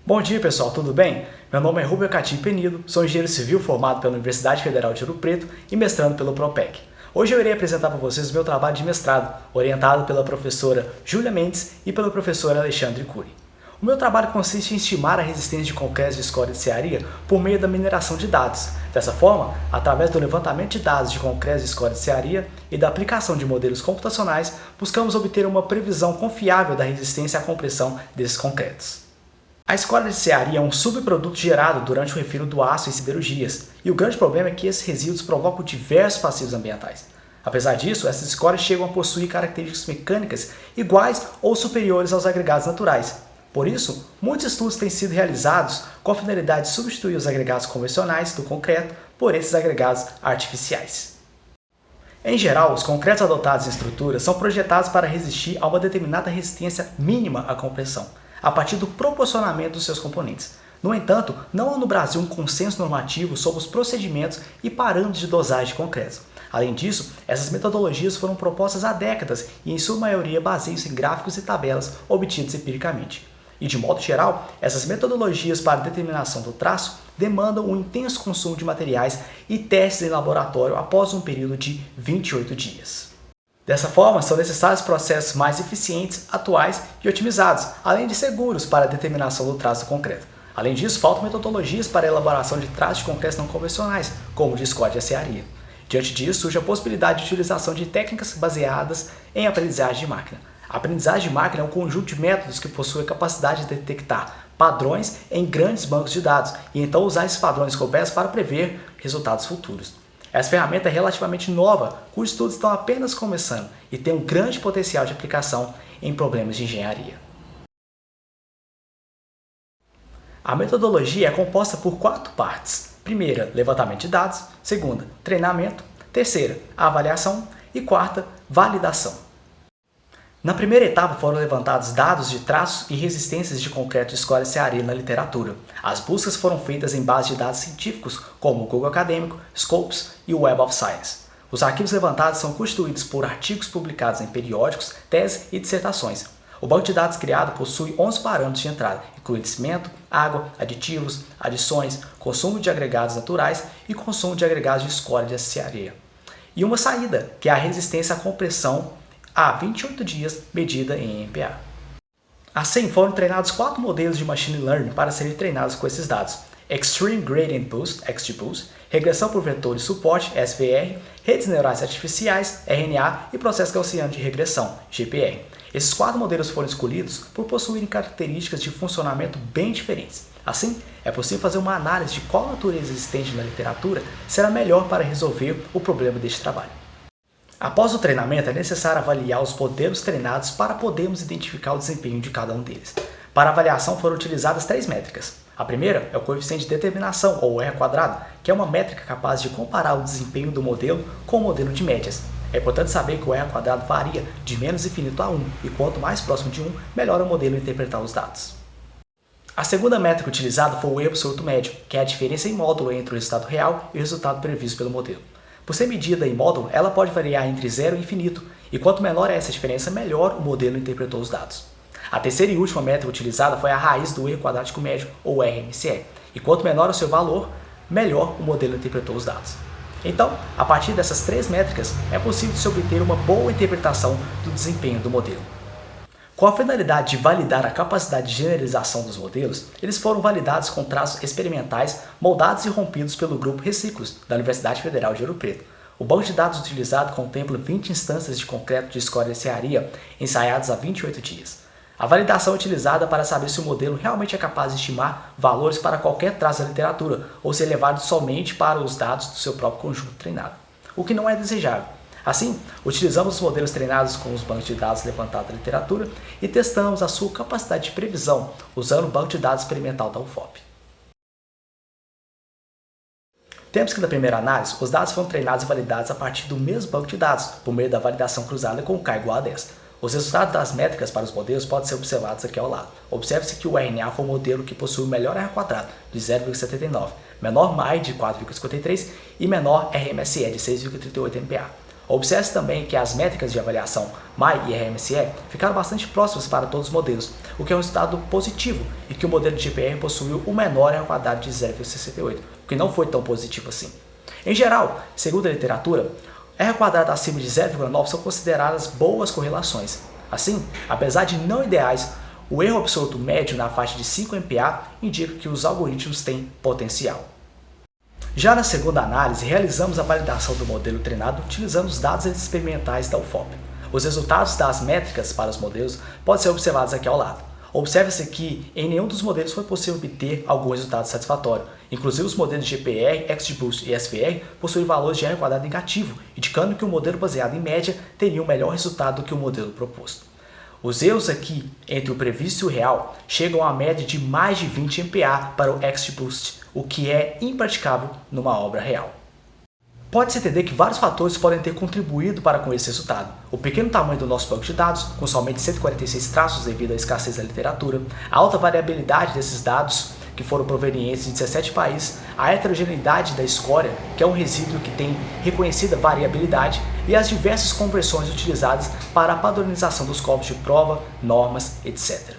Bom dia pessoal, tudo bem? Meu nome é Rubem Catim Penido, sou engenheiro civil formado pela Universidade Federal de Ouro Preto e mestrando pelo Propec. Hoje eu irei apresentar para vocês o meu trabalho de mestrado, orientado pela professora Júlia Mendes e pelo professor Alexandre Cury. O meu trabalho consiste em estimar a resistência de concreto de escória de serraria por meio da mineração de dados. Dessa forma, através do levantamento de dados de concreto de escória de serraria e da aplicação de modelos computacionais, buscamos obter uma previsão confiável da resistência à compressão desses concretos. A escória de serraria é um subproduto gerado durante o refino do aço em siderurgias, e o grande problema é que esses resíduos provocam diversos passivos ambientais. Apesar disso, essas escórias chegam a possuir características mecânicas iguais ou superiores aos agregados naturais. Por isso, muitos estudos têm sido realizados com a finalidade de substituir os agregados convencionais do concreto por esses agregados artificiais. Em geral, os concretos adotados em estruturas são projetados para resistir a uma determinada resistência mínima à compressão, a partir do proporcionamento dos seus componentes. No entanto, não há no Brasil um consenso normativo sobre os procedimentos e parâmetros de dosagem de concreto. Além disso, essas metodologias foram propostas há décadas e, em sua maioria, baseiam-se em gráficos e tabelas obtidos empiricamente. E, de modo geral, essas metodologias para determinação do traço demandam um intenso consumo de materiais e testes em laboratório após um período de 28 dias. Dessa forma, são necessários processos mais eficientes, atuais e otimizados, além de seguros para a determinação do traço do concreto. Além disso, faltam metodologias para a elaboração de traços de concreto não convencionais, como o de escória de serraria. Diante disso, surge a possibilidade de utilização de técnicas baseadas em aprendizagem de máquina. A aprendizagem de máquina é um conjunto de métodos que possui a capacidade de detectar padrões em grandes bancos de dados e então usar esses padrões cobertos para prever resultados futuros. Essa ferramenta é relativamente nova, cujos estudos estão apenas começando e tem um grande potencial de aplicação em problemas de engenharia. A metodologia é composta por 4 partes. Primeira, levantamento de dados. Segunda, treinamento. Terceira, avaliação. E quarta, validação. Na primeira etapa foram levantados dados de traços e resistências de concreto de escória de serraria na literatura. As buscas foram feitas em bases de dados científicos como o Google Acadêmico, Scopus e o Web of Science. Os arquivos levantados são constituídos por artigos publicados em periódicos, teses e dissertações. O banco de dados criado possui 11 parâmetros de entrada, incluindo cimento, água, aditivos, adições, consumo de agregados naturais e consumo de agregados de escória de serraria. E uma saída, que é a resistência à compressão há 28 dias, medida em MPa. Assim, foram treinados 4 modelos de Machine Learning para serem treinados com esses dados: Extreme Gradient Boost, XGBoost, regressão por vetores suporte, SVR, redes neurais artificiais, RNA e processo gaussiano de regressão, GPR. Esses 4 modelos foram escolhidos por possuírem características de funcionamento bem diferentes. Assim, é possível fazer uma análise de qual natureza existente na literatura será melhor para resolver o problema deste trabalho. Após o treinamento, é necessário avaliar os modelos treinados para podermos identificar o desempenho de cada um deles. Para a avaliação foram utilizadas 3 métricas. A primeira é o coeficiente de determinação, ou R², que é uma métrica capaz de comparar o desempenho do modelo com o modelo de médias. É importante saber que o R² varia de menos infinito a 1, e quanto mais próximo de 1, melhor o modelo interpretar os dados. A segunda métrica utilizada foi o erro absoluto médio, que é a diferença em módulo entre o resultado real e o resultado previsto pelo modelo. Por ser medida em módulo, ela pode variar entre 0 e infinito, e quanto menor é essa diferença, melhor o modelo interpretou os dados. A terceira e última métrica utilizada foi a raiz do erro quadrático médio, ou RMCE, e quanto menor o seu valor, melhor o modelo interpretou os dados. Então, a partir dessas 3 métricas, é possível se obter uma boa interpretação do desempenho do modelo. Com a finalidade de validar a capacidade de generalização dos modelos, eles foram validados com traços experimentais moldados e rompidos pelo grupo Reciclos, da Universidade Federal de Ouro Preto. O banco de dados utilizado contempla 20 instâncias de concreto de escória de serraria ensaiadas há 28 dias. A validação é utilizada para saber se o modelo realmente é capaz de estimar valores para qualquer traço da literatura, ou se é levado somente para os dados do seu próprio conjunto treinado, o que não é desejável. Assim, utilizamos os modelos treinados com os bancos de dados levantados da literatura e testamos a sua capacidade de previsão usando o banco de dados experimental da UFOP. Temos que, na primeira análise, os dados foram treinados e validados a partir do mesmo banco de dados, por meio da validação cruzada com K igual a 10. Os resultados das métricas para os modelos podem ser observados aqui ao lado. Observe-se que o RNA foi o modelo que possui o melhor R² de 0,79, menor MAI de 4,53 e menor RMSE de 6,38 MPa. Observe também que as métricas de avaliação MAI e RMSE ficaram bastante próximas para todos os modelos, o que é um resultado positivo, e que o modelo de GPR possuiu o menor R quadrado de 0,68, o que não foi tão positivo assim. Em geral, segundo a literatura, R quadrado acima de 0,9 são consideradas boas correlações. Assim, apesar de não ideais, o erro absoluto médio na faixa de 5 MPa indica que os algoritmos têm potencial. Já na segunda análise, realizamos a validação do modelo treinado utilizando os dados experimentais da UFOP. Os resultados das métricas para os modelos podem ser observados aqui ao lado. Observa-se que em nenhum dos modelos foi possível obter algum resultado satisfatório. Inclusive os modelos GPR, XGBoost e SVR possuem valores de R quadrado negativo, indicando que o modelo baseado em média teria um melhor resultado do que o modelo proposto. Os erros aqui, entre o previsto e o real, chegam a média de mais de 20 MPa para o XGBoost, o que é impraticável numa obra real. Pode-se entender que vários fatores podem ter contribuído para com esse resultado. O pequeno tamanho do nosso banco de dados, com somente 146 traços devido à escassez da literatura, a alta variabilidade desses dados, que foram provenientes de 17 países, a heterogeneidade da escória, que é um resíduo que tem reconhecida variabilidade, e as diversas conversões utilizadas para a padronização dos corpos de prova, normas, etc.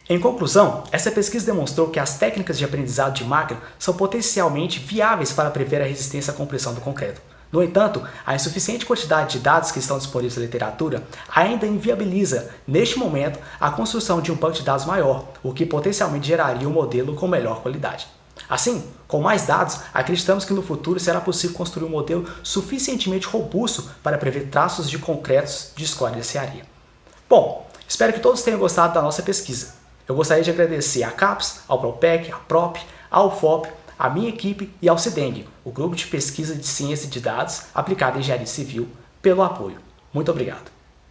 Em conclusão, essa pesquisa demonstrou que as técnicas de aprendizado de máquina são potencialmente viáveis para prever a resistência à compressão do concreto. No entanto, a insuficiente quantidade de dados que estão disponíveis na literatura ainda inviabiliza, neste momento, a construção de um banco de dados maior, o que potencialmente geraria um modelo com melhor qualidade. Assim, com mais dados, acreditamos que no futuro será possível construir um modelo suficientemente robusto para prever traços de concretos de escória de serraria. Bom, espero que todos tenham gostado da nossa pesquisa. Eu gostaria de agradecer à CAPES, ao PROPEC, à PROP, ao UFOP, à minha equipe e ao CIDENG, o Grupo de Pesquisa de Ciência de Dados aplicada em Engenharia Civil, pelo apoio. Muito obrigado.